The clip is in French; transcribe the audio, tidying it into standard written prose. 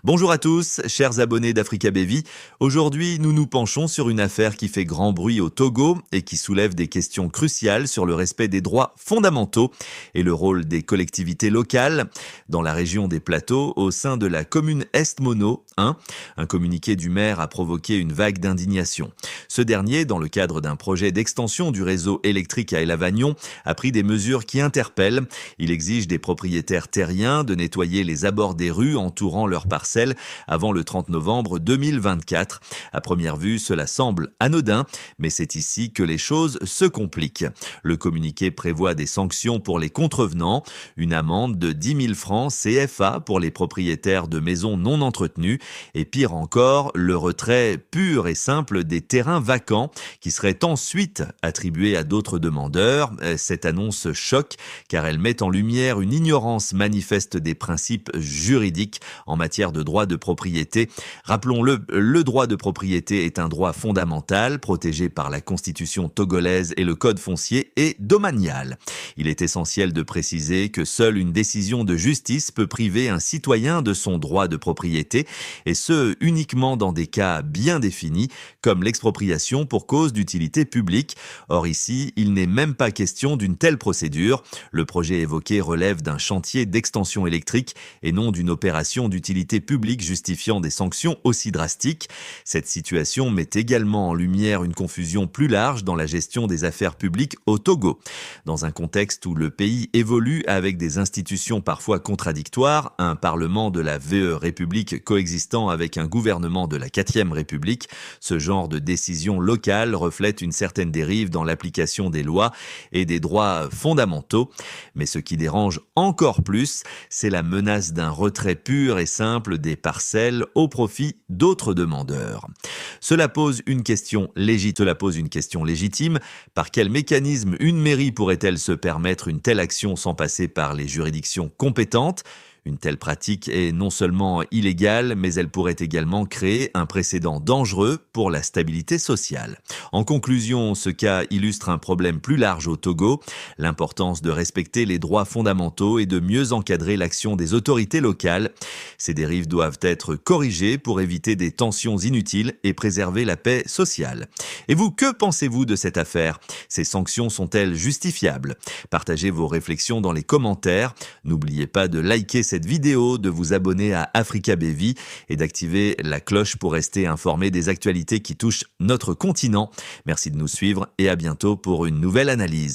Bonjour à tous, chers abonnés d'Africa BV. Aujourd'hui, nous nous penchons sur une affaire qui fait grand bruit au Togo et qui soulève des questions cruciales sur le respect des droits fondamentaux et le rôle des collectivités locales dans la région des plateaux au sein de la commune Est-Mono 1. Un communiqué du maire a provoqué une vague d'indignation. Ce dernier, dans le cadre d'un projet d'extension du réseau électrique à El-Avagnon, a pris des mesures qui interpellent. Il exige des propriétaires terriens de nettoyer les abords des rues entourant leurs parcelles avant le 30 novembre 2024. À première vue, cela semble anodin, mais c'est ici que les choses se compliquent. Le communiqué prévoit des sanctions pour les contrevenants, une amende de 10 000 francs CFA pour les propriétaires de maisons non entretenues et pire encore, le retrait pur et simple des terrains vacants qui seraient ensuite attribués à d'autres demandeurs. Cette annonce choque car elle met en lumière une ignorance manifeste des principes juridiques en matière de droit de propriété. Rappelons-le, le droit de propriété est un droit fondamental protégé par la Constitution togolaise et le Code foncier et domanial. Il est essentiel de préciser que seule une décision de justice peut priver un citoyen de son droit de propriété et ce uniquement dans des cas bien définis comme l'expropriation pour cause d'utilité publique. Or ici, il n'est même pas question d'une telle procédure. Le projet évoqué relève d'un chantier d'extension électrique et non d'une opération d'utilité publique justifiant des sanctions aussi drastiques. Cette situation met également en lumière une confusion plus large dans la gestion des affaires publiques au Togo. Dans un contexte où le pays évolue avec des institutions parfois contradictoires, un parlement de la VE République coexistant avec un gouvernement de la 4e République, ce genre de décision locale reflète une certaine dérive dans l'application des lois et des droits fondamentaux. Mais ce qui dérange encore plus, c'est la menace d'un retrait pur et simple des parcelles au profit d'autres demandeurs. Cela pose une question légitime. Par quel mécanisme une mairie pourrait-elle se permettre une telle action sans passer par les juridictions compétentes ? Une telle pratique est non seulement illégale, mais elle pourrait également créer un précédent dangereux pour la stabilité sociale. En conclusion, ce cas illustre un problème plus large au Togo, l'importance de respecter les droits fondamentaux et de mieux encadrer l'action des autorités locales. Ces dérives doivent être corrigées pour éviter des tensions inutiles et préserver la paix sociale. Et vous, que pensez-vous de cette affaire ? Ces sanctions sont-elles justifiables ? Partagez vos réflexions dans les commentaires. N'oubliez pas de liker cette vidéo, de vous abonner à Africa BV et d'activer la cloche pour rester informé des actualités qui touchent notre continent. Merci de nous suivre et à bientôt pour une nouvelle analyse.